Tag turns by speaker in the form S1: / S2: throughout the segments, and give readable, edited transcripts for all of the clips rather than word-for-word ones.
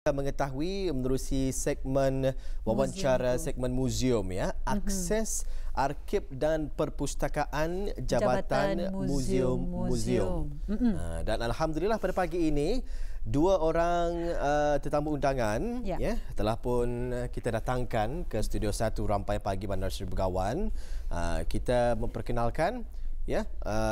S1: Kita mengetahui menerusi segmen wawancara segmen muzium ya, akses arkib dan perpustakaan Jabatan Muzium. Dan alhamdulillah pada pagi ini dua orang tetamu undangan ya telah pun kita datangkan ke Studio 1 Rampai Pagi Bandar Seri Begawan. Kita memperkenalkan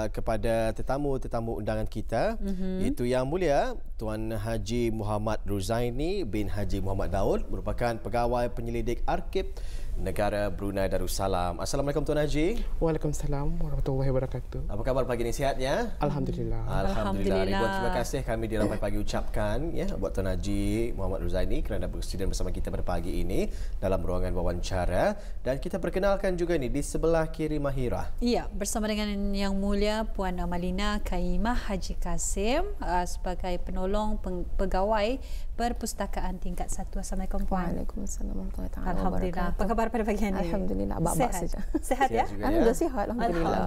S1: kepada tetamu-tetamu undangan kita, iaitu Yang Mulia Tuan Haji Muhammad Ruzaini bin Haji Muhammad Daud, merupakan Pegawai Penyelidik Arkib Negara Brunei Darussalam. Assalamualaikum Tuan Haji.
S2: Waalaikumsalam warahmatullahi wabarakatuh.
S1: Apa khabar pagi ini, sihatnya?
S2: Alhamdulillah.
S1: Alhamdulillah. Ribuan terima kasih kami di Rampai Pagi ucapkan buat Tuan Haji Muhammad Ruzaini kerana bersedia bersama kita pada pagi ini dalam ruangan wawancara. Dan kita perkenalkan juga ni di sebelah kiri Mahira.
S3: Ya, bersama dengan Yang Mulia Puan Amalina Kaimah Haji Kasim sebagai penolong pegawai perpustakaan tingkat 1. Assalamualaikum Puan.
S4: Waalaikumsalam warahmatullahi wabarakatuh.
S3: Alhamdulillah. Apa khabar pada pagi ini?
S4: Alhamdulillah, abak-abak saja.
S3: Sehat ya?
S4: Alhamdulillah sihat.
S3: Alhamdulillah.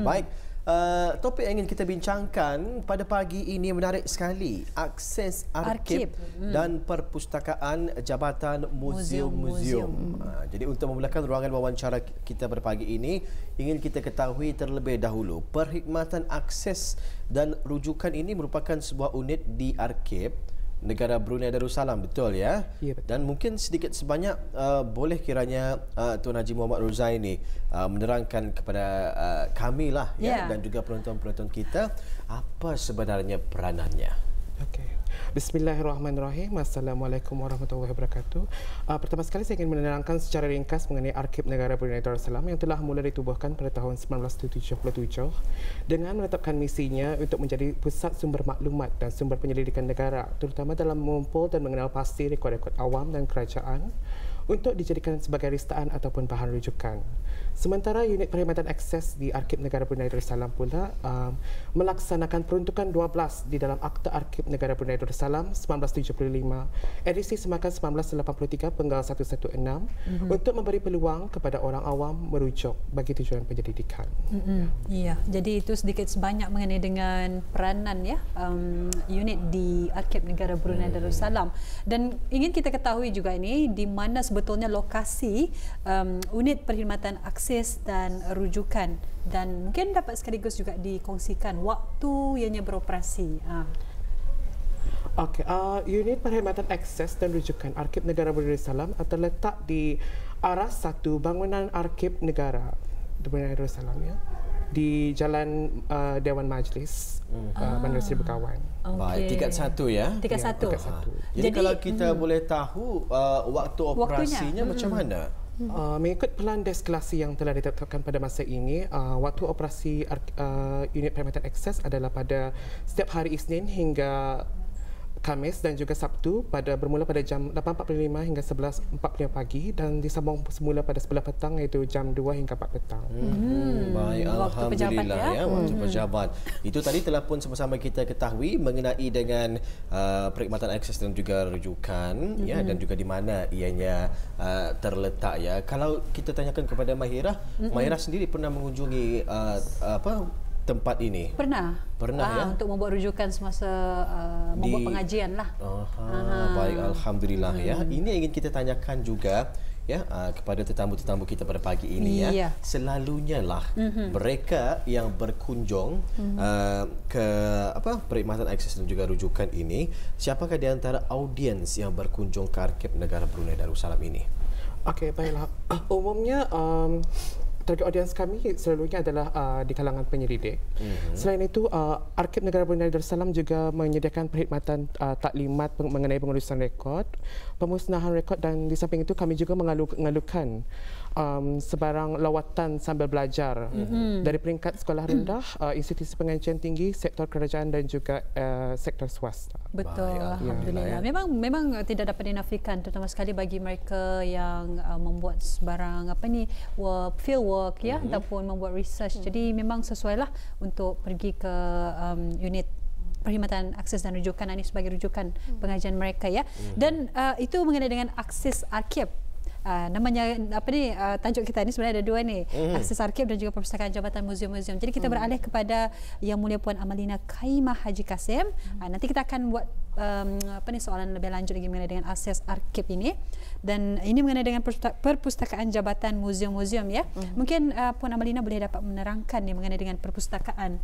S1: Baik. Topik yang ingin kita bincangkan pada pagi ini menarik sekali. Akses arkib dan perpustakaan Jabatan Muzium. Jadi untuk memulakan ruangan wawancara kita pada pagi ini, ingin kita ketahui terlebih dahulu, perkhidmatan akses dan rujukan ini merupakan sebuah unit di arkib Negara Brunei Darussalam, betul ya?
S2: Ya, betul.
S1: Dan mungkin sedikit sebanyak boleh kiranya Tuan Haji Muhammad Ruzaini menerangkan kepada kami lah dan juga penonton-penonton kita apa sebenarnya peranannya.
S2: Okey. Bismillahirrahmanirrahim. Assalamualaikum warahmatullahi wabarakatuh. Pertama sekali saya ingin menerangkan secara ringkas mengenai Arkib Negara Brunei Darussalam yang telah mula ditubuhkan pada tahun 1977 dengan menetapkan misinya untuk menjadi pusat sumber maklumat dan sumber penyelidikan negara, terutama dalam mengumpul dan mengenal pasti rekod-rekod awam dan kerajaan untuk dijadikan sebagai ristaan ataupun bahan rujukan. Sementara unit perkhidmatan akses di Arkib Negara Brunei Darussalam pula melaksanakan peruntukan 12 di dalam Akta Arkib Negara Brunei Darussalam 1975, edisi Semakan 1983 penggal 116 untuk memberi peluang kepada orang awam merujuk bagi tujuan penyelidikan.
S3: Ya, jadi itu sedikit sebanyak mengenai dengan peranan unit di Arkib Negara Brunei Darussalam. Dan ingin kita ketahui juga ini di mana sebetulnya lokasi unit perkhidmatan akses dan rujukan, dan mungkin dapat sekaligus juga dikongsikan waktu ianya beroperasi.
S2: Okey, unit perkhidmatan akses dan rujukan Arkib Negara Brunei Darussalam terletak di arah 1 bangunan Arkib Negara Brunei Darussalam di Jalan Dewan Majlis Bandar Seri Begawan.
S1: Baik, tingkat 1 ya.
S3: Tingkat 1.
S1: Jadi kalau kita boleh tahu waktu operasinya macam mana?
S2: Mengikut pelan deskalasi yang telah ditetapkan pada masa ini, waktu operasi unit perkhidmatan akses adalah pada setiap hari Isnin hingga Khamis dan juga Sabtu bermula pada jam 8.45 hingga 11.45 pagi dan disambung semula pada 11 petang iaitu jam 2 hingga 4 petang.
S1: Baik, alhamdulillah waktu pejabat. Itu tadi telah pun sama-sama kita ketahui mengenai dengan perkhidmatan akses dan juga rujukan dan juga di mana ianya terletak ya. Kalau kita tanyakan kepada Mahira, Mahira sendiri pernah mengunjungi tempat ini?
S3: Pernah ya? Untuk membuat rujukan semasa membuat pengajian lah.
S1: Baik, alhamdulillah ya. Ini yang ingin kita tanyakan juga kepada tetamu-tetamu kita pada pagi ini selalunya lah mereka yang berkunjung ke perkhidmatan akses dan juga rujukan ini, siapakah di antara audiens yang berkunjung ke Arkib Negara Brunei Darussalam ini? Okey,
S2: baiklah. Umumnya target audiens kami selalunya adalah di kalangan penyelidik. Selain itu, Arkib Negara Brunei Darussalam juga menyediakan perkhidmatan taklimat mengenai pengurusan rekod, pemusnahan rekod, dan di samping itu kami juga mengalukan sebarang lawatan sambil belajar dari peringkat sekolah rendah, institusi pengajian tinggi, sektor kerajaan dan juga sektor swasta.
S3: Betul, alhamdulillah. Memang tidak dapat dinafikan, terutama sekali bagi mereka yang membuat sebarang field work ataupun membuat research. Jadi memang sesuailah untuk pergi ke unit perkhidmatan akses dan rujukan ini sebagai rujukan pengajian mereka Dan itu mengenai dengan akses arkib. namanya apa ni, tajuk kita ni sebenarnya ada dua ni, akses arkib dan juga perpustakaan Jabatan Muzium-Muzium. Jadi kita beralih kepada Yang Mulia Puan Amalina Kaimah Haji Kasim. Nanti kita akan buat soalan lebih lanjut lagi mengenai dengan akses arkib ini, dan ini mengenai dengan perpustakaan jabatan muzium-muzium ya. Mungkin Puan Amalina boleh dapat menerangkan ni mengenai dengan perpustakaan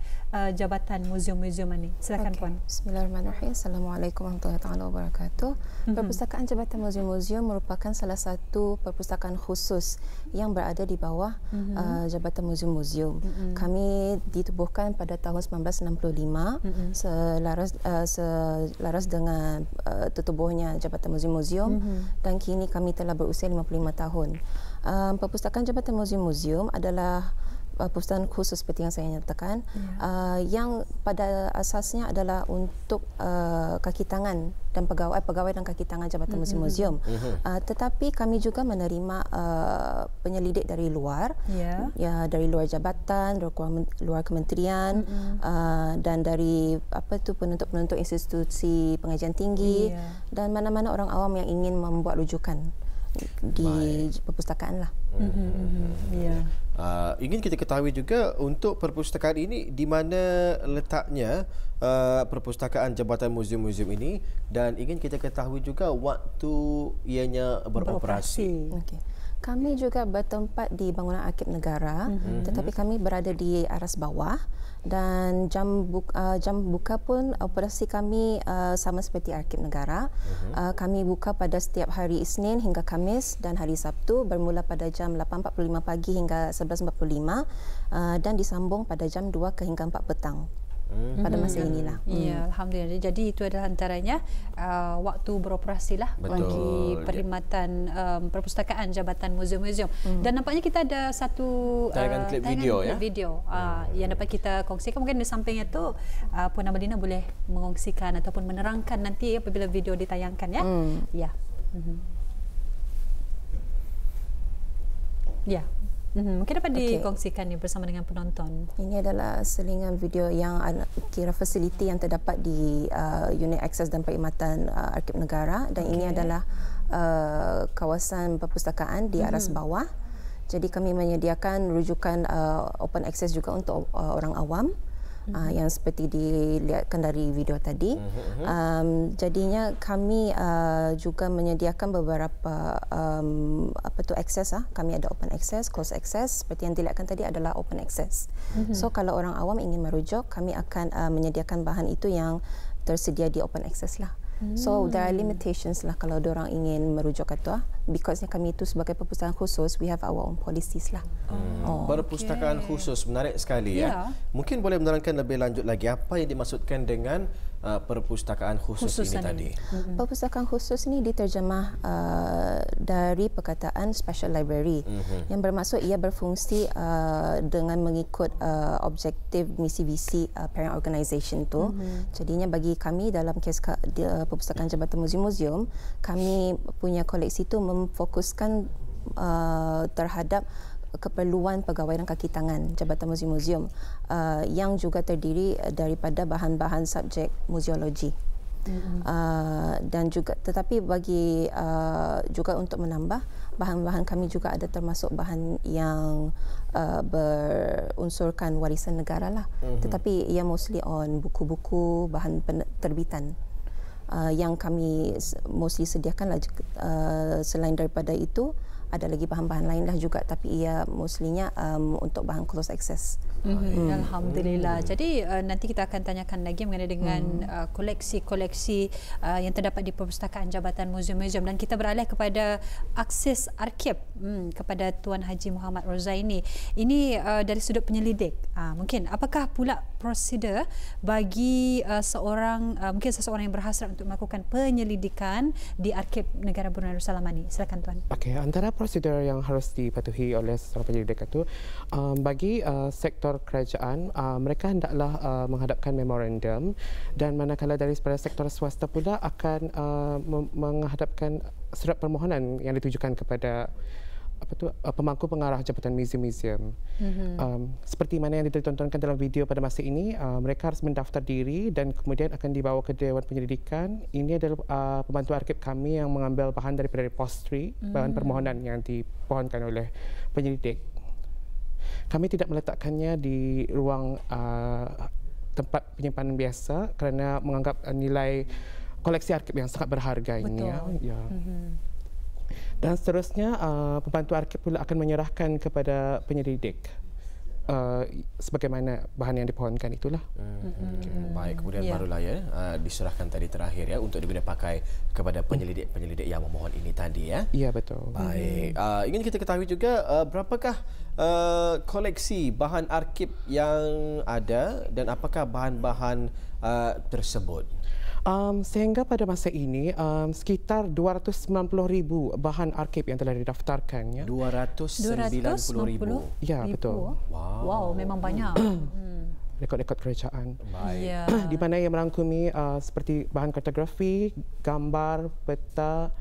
S3: jabatan muzium-muzium ini. Silakan Puan.
S4: Bismillahirrahmanirrahim. Assalamualaikum warahmatullahi wabarakatuh. Perpustakaan Jabatan Muzium-Muzium merupakan salah satu perpustakaan khusus yang berada di bawah Jabatan Muzium-Muzium. Kami ditubuhkan pada tahun 1965 selaras dengan tertubuhnya Jabatan Muzium-Muzium dan kini kami telah berusia 55 tahun. Perpustakaan Jabatan Muzium-Muzium adalah perpustakaan khusus seperti yang saya nyatakan, yang pada asasnya adalah untuk kaki tangan dan pegawai dan kaki tangan Jabatan Muzium-Muzium. Tetapi kami juga menerima penyelidik dari luar, ya, dari luar jabatan, luar kementerian, dan dari penuntuk-penuntuk institusi pengajian tinggi, dan mana-mana orang awam yang ingin membuat rujukan di perpustakaan lah.
S1: Ingin kita ketahui juga untuk perpustakaan ini di mana letaknya perpustakaan Jabatan Muzium-Muzium ini, dan ingin kita ketahui juga waktu ianya beroperasi.
S4: Okay. Kami juga bertempat di bangunan Arkib Negara, tetapi kami berada di aras bawah, dan jam buka pun operasi kami sama seperti Arkib Negara. Kami buka pada setiap hari Isnin hingga Khamis dan hari Sabtu bermula pada jam 8.45 pagi hingga 11.45 dan disambung pada jam 2 hingga 4 petang. Pada masa inilah.
S3: Ya, alhamdulillah. Jadi itu adalah antaranya waktu beroperasi lah bagi perkhidmatan perpustakaan Jabatan Muzium-Muzium. Dan nampaknya kita ada satu
S1: tayangan klip video
S3: yang dapat kita kongsikan. Mungkin di samping itu Puan Amalina boleh mengongsikan ataupun menerangkan nanti apabila video ditayangkan ya. Ya. Mungkin dapat dikongsikan ni bersama dengan penonton.
S4: Ini adalah selingan video yang kira fasiliti yang terdapat di unit akses dan perkhidmatan Arkib Negara, dan ini adalah kawasan perpustakaan di aras bawah. Jadi kami menyediakan rujukan open access juga untuk orang awam. Yang seperti dilihatkan dari video tadi. Jadinya kami juga menyediakan beberapa akses. Kami ada open access, close access. Seperti yang dilihatkan tadi adalah open access. So kalau orang awam ingin merujuk, kami akan menyediakan bahan itu yang tersedia di open access lah. So there are limitations lah kalau orang ingin merujuk ke tu, because kami itu sebagai perpustakaan khusus, we have our own policies lah.
S1: Perpustakaan khusus, menarik sekali ya. Mungkin boleh menerangkan lebih lanjut lagi apa yang dimaksudkan dengan perpustakaan khusus ini tadi.
S4: Perpustakaan khusus ini diterjemah dari perkataan special library, yang bermaksud ia berfungsi dengan mengikut objektif misi visi parent organisation tu. Jadinya bagi kami dalam kes perpustakaan Jabatan Muzium-Muzium, kami punya koleksi itu memfokuskan terhadap keperluan pegawai dan kaki tangan Jabatan Muzium-Muzium yang juga terdiri daripada bahan-bahan subjek muziologi. Dan juga tetapi bagi juga untuk menambah bahan-bahan kami juga ada termasuk bahan yang berunsurkan warisan negara lah, tetapi ia mostly on buku-buku bahan terbitan yang kami mostly sediakan lah. Selain daripada itu ada lagi bahan-bahan lain lah juga, tapi ia mostlynya untuk bahan close access.
S3: Alhamdulillah. Jadi nanti kita akan tanyakan lagi mengenai dengan koleksi-koleksi yang terdapat di perpustakaan Jabatan Muzium-Muzium, dan kita beralih kepada akses arkib kepada Tuan Haji Muhammad Rozaini. Ini dari sudut penyelidik. Mungkin apakah pula prosedur bagi mungkin seseorang yang berhasrat untuk melakukan penyelidikan di Arkib Negara Brunei Darussalam ini? Silakan Tuan.
S2: Okey, antara prosedur yang harus dipatuhi oleh seorang penyelidik itu bagi sektor kerajaan, mereka hendaklah menghadapkan memorandum, dan manakala daripada sektor swasta pula akan menghadapkan surat permohonan yang ditujukan kepada pemangku pengarah Jabatan Muzium-Muzium. Seperti mana yang ditontonkan dalam video pada masa ini, mereka harus mendaftar diri dan kemudian akan dibawa ke Dewan Penyelidikan. Ini adalah pembantu arkib kami yang mengambil bahan daripada repository, bahan permohonan yang dipohonkan oleh penyelidik. Kami tidak meletakkannya di ruang tempat penyimpanan biasa kerana menganggap nilai koleksi arkib yang sangat berharga ini. Ya. Dan seterusnya, pembantu arkib pula akan menyerahkan kepada penyelidik sebagaimana bahan yang dipohonkan itulah.
S1: Baik, kemudian barulah diserahkan tadi terakhir ya untuk digunakan pakai kepada penyelidik yang memohon ini tadi ya.
S2: Ya, betul.
S1: Baik, ingin kita ketahui juga berapakah koleksi bahan arkib yang ada dan apakah bahan-bahan tersebut?
S2: Sehingga pada masa ini sekitar 290,000 bahan arkib yang telah didaftarkan. Ya.
S1: 290,000.
S2: Ya, betul.
S3: Wow, memang banyak.
S2: Rekod-rekod kerajaan.
S1: Baik.
S2: Di mana yang merangkumi seperti bahan kartografi, gambar, peta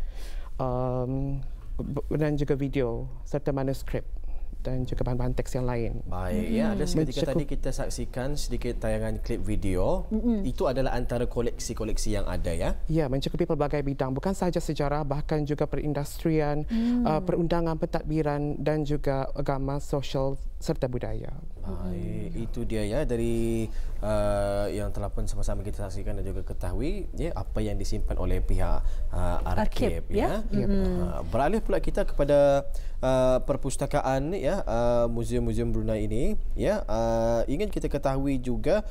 S2: dan juga video serta manuskrip dan juga bahan-bahan teks yang lain.
S1: Baik, ya, ada seketika tadi kita saksikan sedikit tayangan klip video. Itu adalah antara koleksi-koleksi yang ada ya.
S2: Ya, mencakupi pelbagai bidang, bukan sahaja sejarah, bahkan juga perindustrian, perundangan, pentadbiran dan juga agama, sosial serta budaya.
S1: Baik, itu dia ya dari yang telah pun sama-sama kita saksikan dan juga ketahui ya apa yang disimpan oleh pihak arkib ya. Beralih pula kita kepada perpustakaan ya muzium-muzium Brunei ini ya, ingin kita ketahui juga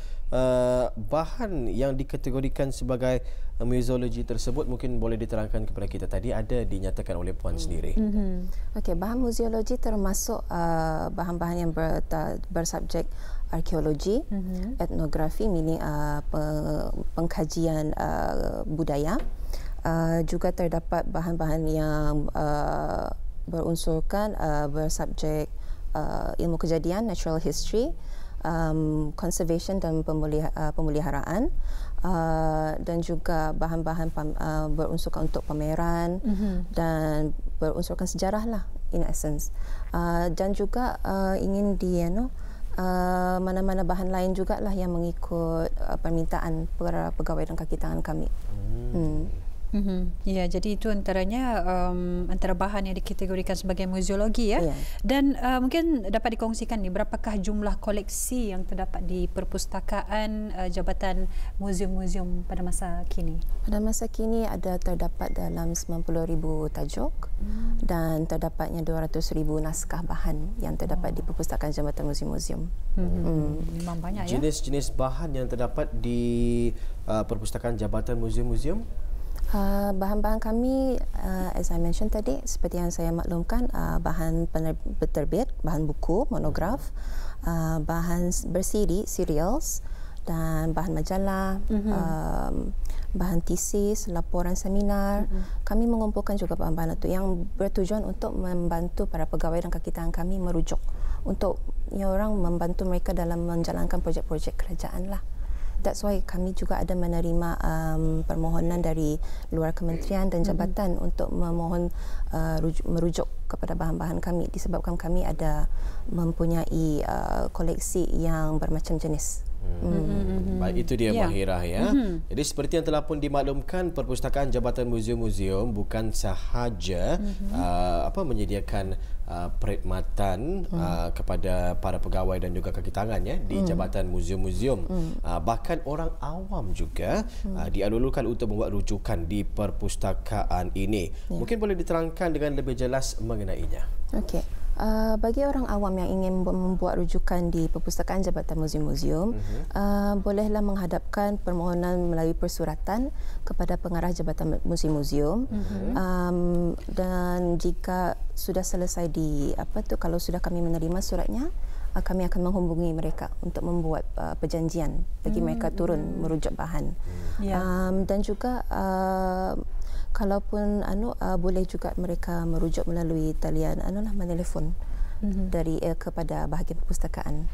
S1: bahan yang dikategorikan sebagai museologi tersebut mungkin boleh diterangkan kepada kita. Tadi ada dinyatakan oleh puan sendiri.
S4: Okey, bahan museologi termasuk bahan-bahan yang bersubjek arkeologi, etnografi, meaning pengkajian budaya. Juga terdapat bahan-bahan yang berunsurkan bersubjek ilmu kejadian, natural history, conservation dan pemeliharaan, dan juga bahan-bahan berunsurkan untuk pameran dan berunsurkan sejarah lah in essence. Dan juga ingin mana-mana bahan lain jugalah yang mengikut permintaan para pegawai dan kaki tangan kami.
S3: Ya, jadi itu antaranya antara bahan yang dikategorikan sebagai museologi ya. Dan mungkin dapat dikongsikan ni berapakah jumlah koleksi yang terdapat di perpustakaan Jabatan Muzium-Muzium pada masa kini?
S4: Pada masa kini terdapat dalam 90,000 tajuk dan terdapatnya 200,000 naskah bahan yang terdapat di perpustakaan Jabatan Muzium-Muzium.
S3: Memang banyak ya.
S1: Jenis-jenis bahan yang terdapat di perpustakaan Jabatan Muzium-Muzium?
S4: Bahan-bahan kami, as I mentioned tadi, seperti yang saya maklumkan, bahan penerbit, bahan buku, monograf, bahan bersiri, serials, dan bahan majalah, bahan tesis, laporan seminar. Kami mengumpulkan juga bahan-bahan itu yang bertujuan untuk membantu para pegawai dan kaki tangan kami merujuk untuk orang membantu mereka dalam menjalankan projek-projek kerajaan lah. That's why kami juga ada menerima permohonan dari luar kementerian dan jabatan untuk memohon merujuk kepada bahan-bahan kami disebabkan kami ada mempunyai koleksi yang bermacam jenis.
S1: Baik, itu dia Mahirah ya. Jadi seperti yang telah pun dimaklumkan, perpustakaan Jabatan Muzium-Muzium bukan sahaja menyediakan perkhidmatan kepada para pegawai dan juga kaki tangan ya di Jabatan Muzium-Muzium. Bahkan orang awam juga dialulukan untuk membuat rujukan di perpustakaan ini. Mungkin boleh diterangkan dengan lebih jelas mengenainya.
S4: Okey. Bagi orang awam yang ingin membuat rujukan di perpustakaan Jabatan Muzium-Muzium, bolehlah menghadapkan permohonan melalui persuratan kepada pengarah Jabatan Muzium-Muzium. Dan jika sudah selesai kalau sudah kami menerima suratnya, kami akan menghubungi mereka untuk membuat perjanjian bagi mereka turun merujuk bahan. Dan juga kalaupun boleh juga mereka merujuk melalui talian menelpon dari kepada bahagian perpustakaan.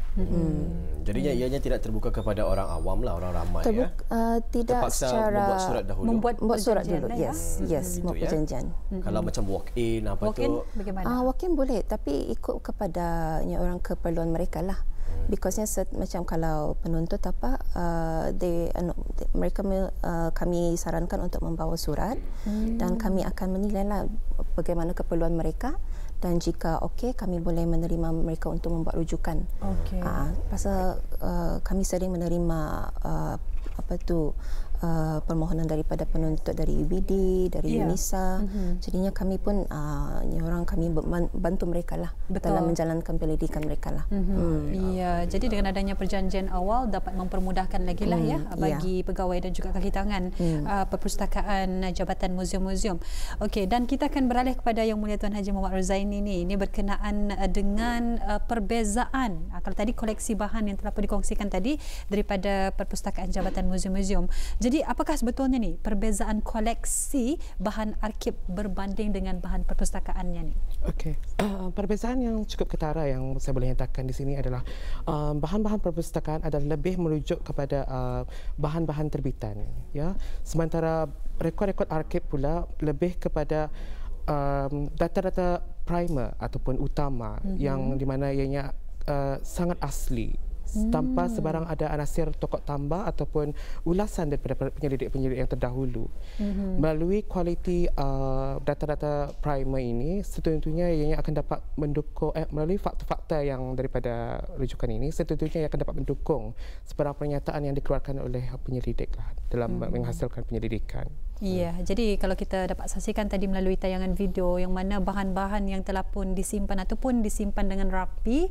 S1: Jadinya ianya tidak terbuka kepada orang awam lah, orang ramai ya.
S4: Tidak
S1: terpaksa
S4: secara
S1: membuat surat dahulu.
S4: Membuat surat dulu. Yes, membuat perjanjian.
S1: Kalau macam walk-in tu?
S3: Bagaimana?
S4: Walk-in boleh, tapi ikut kepada orang keperluan mereka lah. Because macam kalau penuntut kami sarankan untuk membawa surat dan kami akan menilailah bagaimana keperluan mereka, dan jika okey kami boleh menerima mereka untuk membuat rujukan. Pasal kami sering menerima permohonan daripada penuntut dari UBD, dari UNISA. Jadinya kami pun kami bantu mereka lah dalam menjalankan penyelidikan mereka lah.
S3: Ya, jadi dengan adanya perjanjian awal dapat mempermudahkan lagi lah bagi pegawai dan juga kaki tangan perpustakaan Jabatan Muzium-Muzium. Okey, dan kita akan beralih kepada Yang Mulia Tuan Haji Muhammad Ruzaini ini berkenaan dengan perbezaan. Kalau tadi koleksi bahan yang telah pun dikongsikan tadi daripada perpustakaan Jabatan Muzium-Muzium. Jadi apakah sebetulnya ni perbezaan koleksi bahan arkib berbanding dengan bahan perpustakaannya ni?
S2: Okey, perbezaan yang cukup ketara yang saya boleh nyatakan di sini adalah bahan-bahan perpustakaan adalah lebih merujuk kepada bahan-bahan terbitan, ya. Sementara rekod-rekod arkib pula lebih kepada data-data primer ataupun utama yang di mana ianya sangat asli, tanpa sebarang ada anasir tokok tambah ataupun ulasan daripada penyelidik-penyelidik yang terdahulu. Melalui kualiti data-data primer ini, tentunya ianya akan dapat mendukung melalui fakta-fakta yang daripada rujukan ini, tentunya ia akan dapat mendukung sebarang pernyataan yang dikeluarkan oleh penyelidik dalam menghasilkan penyelidikan.
S3: Ya, jadi kalau kita dapat saksikan tadi melalui tayangan video yang mana bahan-bahan yang telah pun disimpan ataupun disimpan dengan rapi,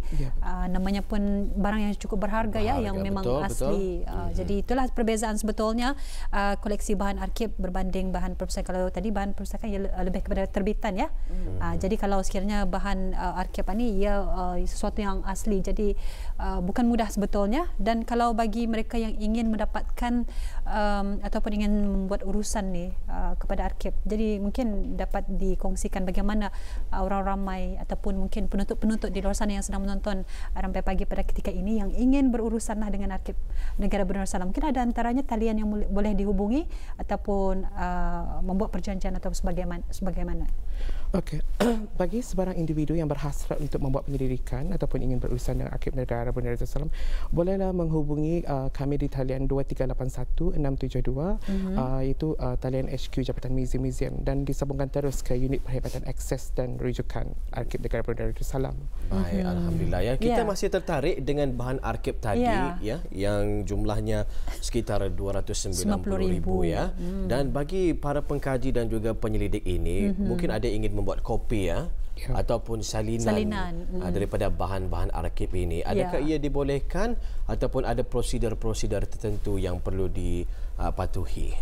S3: namanya pun barang yang cukup berharga, yang memang asli. Jadi itulah perbezaan sebetulnya koleksi bahan arkib berbanding bahan perpustakaan. Kalau tadi bahan perpustakaan ia lebih kepada terbitan, ya. Jadi kalau sekiranya bahan arkib ini ia sesuatu yang asli, jadi bukan mudah sebetulnya. Dan kalau bagi mereka yang ingin mendapatkan ataupun ingin membuat urusan kepada arkib, jadi mungkin dapat dikongsikan bagaimana orang ramai ataupun mungkin penonton-penonton di luar sana yang sedang menonton Rampai Pagi pada ketika ini yang ingin berurusanlah dengan arkib negara Brunei Darussalam. Mungkin ada antaranya talian yang boleh dihubungi ataupun membuat perjanjian atau sebagaimana.
S2: Okey, bagi sebarang individu yang berhasrat untuk membuat penyelidikan ataupun ingin berurusan dengan arkib negara Brunei Darussalam, bolehlah menghubungi kami di talian 2381-672, iaitu talian HQ Jabatan Muzium-Muzium, dan disambungkan terus ke unit perkhidmatan akses dan rujukan arkib negara Brunei Darussalam.
S1: Baik, alhamdulillah, ya. Kita masih tertarik dengan bahan arkib tadi, ya, yang jumlahnya sekitar 290,000, ya. Dan bagi para pengkaji dan juga penyelidik ini, mungkin ada ingin membuat kopi, ya, ataupun salinan daripada bahan-bahan arkib ini. Adakah ia dibolehkan ataupun ada prosedur-prosedur tertentu yang perlu dipatuhi?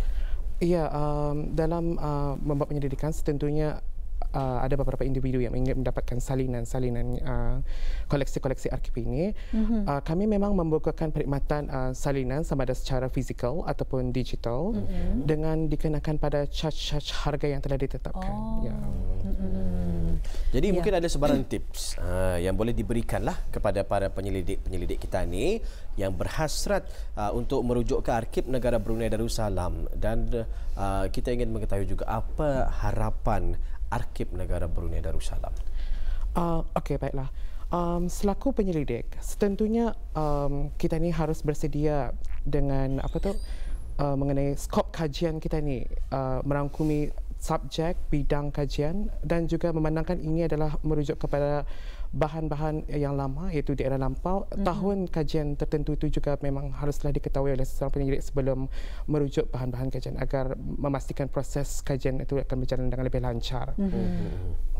S2: Ya, dalam membuat penyelidikan tentunya ada beberapa individu yang ingin mendapatkan salinan koleksi-koleksi arkib ini. Kami memang membukakan perkhidmatan salinan sama ada secara fizikal ataupun digital dengan dikenakan pada charge harga yang telah ditetapkan.
S1: Jadi mungkin ada sebarang tips yang boleh diberikanlah kepada para penyelidik kita ni yang berhasrat untuk merujuk ke arkib negara Brunei Darussalam, dan kita ingin mengetahui juga apa harapan arkib negara Brunei Darussalam.
S2: Okey, baiklah. Selaku penyelidik, tentunya kita ni harus bersedia dengan mengenai skop kajian kita ni, merangkumi subjek, bidang kajian, dan juga memandangkan ini adalah merujuk kepada bahan-bahan yang lama, iaitu di era lampau. Tahun kajian tertentu itu juga memang haruslah diketahui oleh seorang penyelidik sebelum merujuk bahan-bahan kajian agar memastikan proses kajian itu akan berjalan dengan lebih lancar.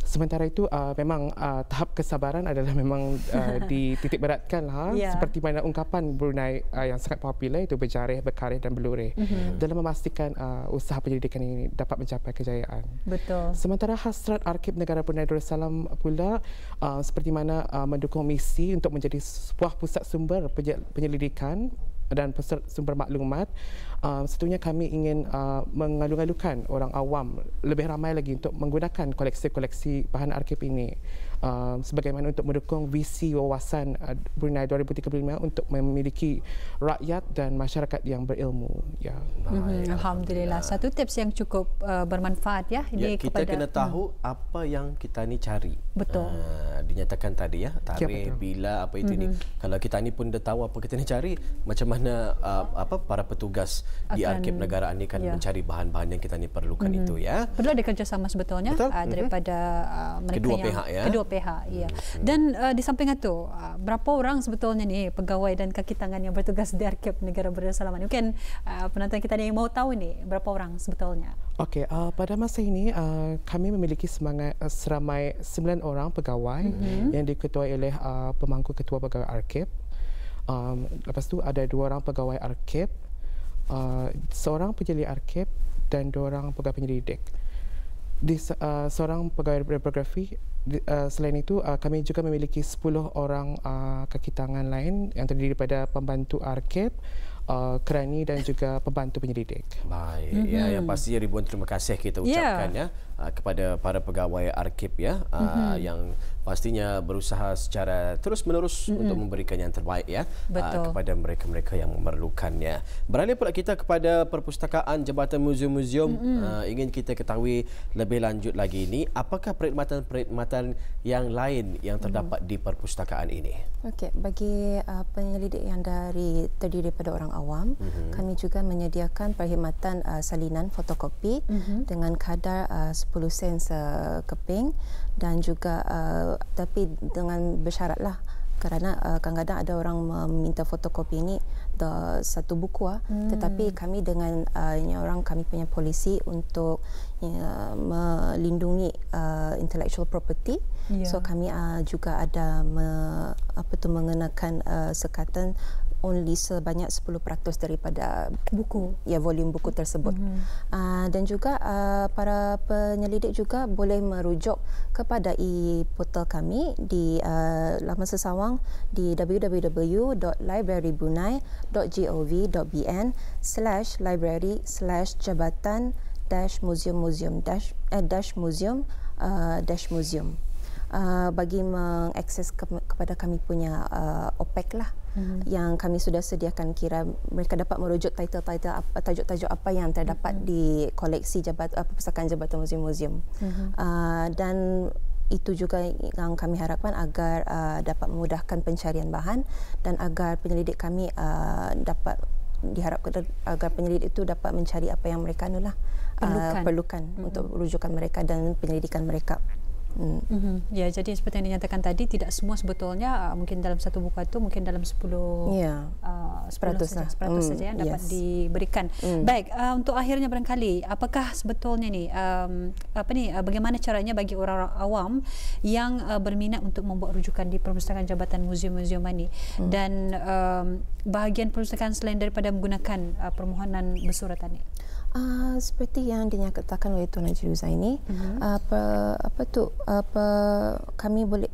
S2: Sementara itu memang tahap kesabaran adalah memang dititik beratkan seperti mana ungkapan Brunei yang sangat popular, itu berjarih, berkarih dan berlurih dalam memastikan usaha penyelidikan ini dapat mencapai kejayaan.
S3: Betul.
S2: Sementara hasrat arkib negara Brunei Darussalam pula seperti mana mendukung misi untuk menjadi sebuah pusat sumber penyelidikan dan pusat sumber maklumat. Tentunya kami ingin mengalu-alukan orang awam lebih ramai lagi untuk menggunakan koleksi-koleksi bahan arkib ini sebagaimana untuk mendukung visi wawasan Brunei 2035 untuk memiliki rakyat dan masyarakat yang berilmu. Ya.
S3: Alhamdulillah. Satu tips yang cukup bermanfaat, ya. Ini
S1: kita kena tahu apa yang kita ni cari.
S3: Betul.
S1: Dinyatakan tadi, ya, tarikh, bila, apa itu ni. Kalau kita ni pun dah tahu apa kita ni cari, macam mana para petugas di Arkib Negara ini kan mencari bahan-bahan yang kita ni perlukan itu ya.
S3: Perlu ada kerjasama sebetulnya daripada mereka kedua pihak ya. Dan di samping itu berapa orang sebetulnya ni pegawai dan kaki tangan yang bertugas di Arkib Negara Darussalam ini? Mungkin penonton kita ni mau tahu ni berapa orang sebetulnya?
S2: Okey, pada masa ini kami memiliki seramai 9 orang pegawai yang diketuai oleh pemangku ketua pegawai Arkib. Lepas tu ada 2 orang pegawai Arkib, seorang penyelidik Arkib dan 2 orang pegawai penyelidik. Seorang pegawai reprografi. Selain itu, kami juga memiliki 10 orang kaki tangan lain yang terdiri daripada pembantu Arkib, kerani dan juga pembantu penyelidik.
S1: Baik, ya, yang pastinya ribuan terima kasih kita ucapkan ya kepada para pegawai Arkib ya yang pastinya berusaha secara terus-menerus untuk memberikan yang terbaik ya kepada mereka-mereka yang memerlukannya. Beralih pula kita kepada Perpustakaan Jabatan Muzium-Muzium. Ingin kita ketahui lebih lanjut lagi ini, apakah perkhidmatan yang lain yang terdapat di perpustakaan ini?
S4: Okey, bagi penyelidik yang terdiri daripada orang awam, kami juga menyediakan perkhidmatan salinan fotokopi dengan kadar 10 sen sekeping, dan juga tapi dengan bersyaratlah, kerana kadang-kadang ada orang meminta fotokopi ini satu buku tetapi kami dengan kami punya polisi untuk melindungi intellectual property. So kami juga ada mengenakan sekatan only sebanyak 10% daripada buku, volume buku tersebut. Dan juga para penyelidik juga boleh merujuk kepada e-portal kami di laman sesawang di www.library.bunai.gov.bn/library/jabatan-museum-museum bagi mengakses kepada kami punya OPEC lah, yang kami sudah sediakan. Kira mereka dapat merujuk title-title tajuk-tajuk apa yang terdapat di koleksi Perpustakaan Jabatan Muzium-Muzium. Dan itu juga yang kami harapkan agar dapat memudahkan pencarian bahan, dan agar penyelidik kami diharapkan agar penyelidik itu dapat mencari apa yang mereka perlukan untuk rujukan mereka dan penyelidikan mereka.
S3: Ya, jadi seperti yang dinyatakan tadi, tidak semua sebetulnya mungkin dalam satu buku itu mungkin dalam 10% saja yang dapat diberikan. Baik, untuk akhirnya barangkali apakah sebetulnya ni bagaimana caranya bagi orang awam yang berminat untuk membuat rujukan di Perpustakaan Jabatan Muzium-Muzium ini, dan bahagian perpustakaan selain daripada menggunakan permohonan bersurat tadi?
S4: Seperti yang dinyatakan oleh Tuan Haji Ruzaini,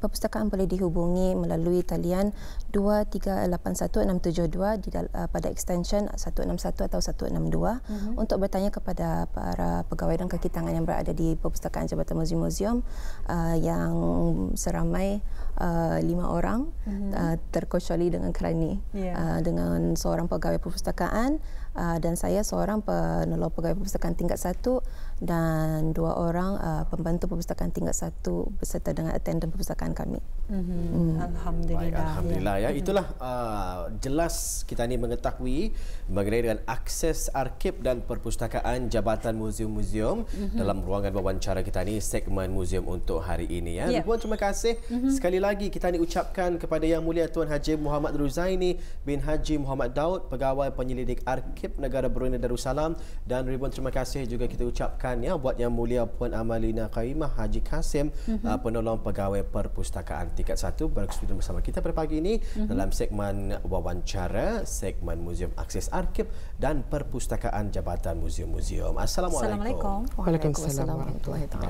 S4: perpustakaan boleh dihubungi melalui talian 2381-672 pada extension 161 atau 162 untuk bertanya kepada para pegawai dan kaki tangan yang berada di Perpustakaan Jabatan Muzium-Muzium yang seramai 5 orang, terkecuali dengan kerani, dengan seorang pegawai perpustakaan dan saya seorang penolong pegawai perpustakaan tingkat 1 dan 2 orang pembantu perpustakaan tingkat 1 beserta dengan attendant perpustakaan kami.
S3: Alhamdulillah.
S1: Baik, alhamdulillah ya. Itulah jelas kita ni mengetahui mengenai dengan akses arkib dan perpustakaan Jabatan Muzium-Muzium dalam ruangan wawancara kita ni, segmen muzium untuk hari ini ya. Ribuan terima kasih sekali lagi kita ni ucapkan kepada Yang Mulia Tuan Haji Muhammad Ruzaini bin Haji Muhammad Daud, Pegawai Penyelidik Arkib Negara Brunei Darussalam, dan ribuan terima kasih juga kita ucapkan ya buat Yang Mulia Puan Amalina Karimah Haji Kasim, Penolong Pegawai Perpustakaan tingkat 1 berkesudahan bersama kita pada pagi ini dalam segmen wawancara, segmen Muzium Akses Arkib dan Perpustakaan Jabatan Muzium-Muzium. Assalamualaikum.
S2: Waalaikumsalam warahmatullahi wabarakatuh.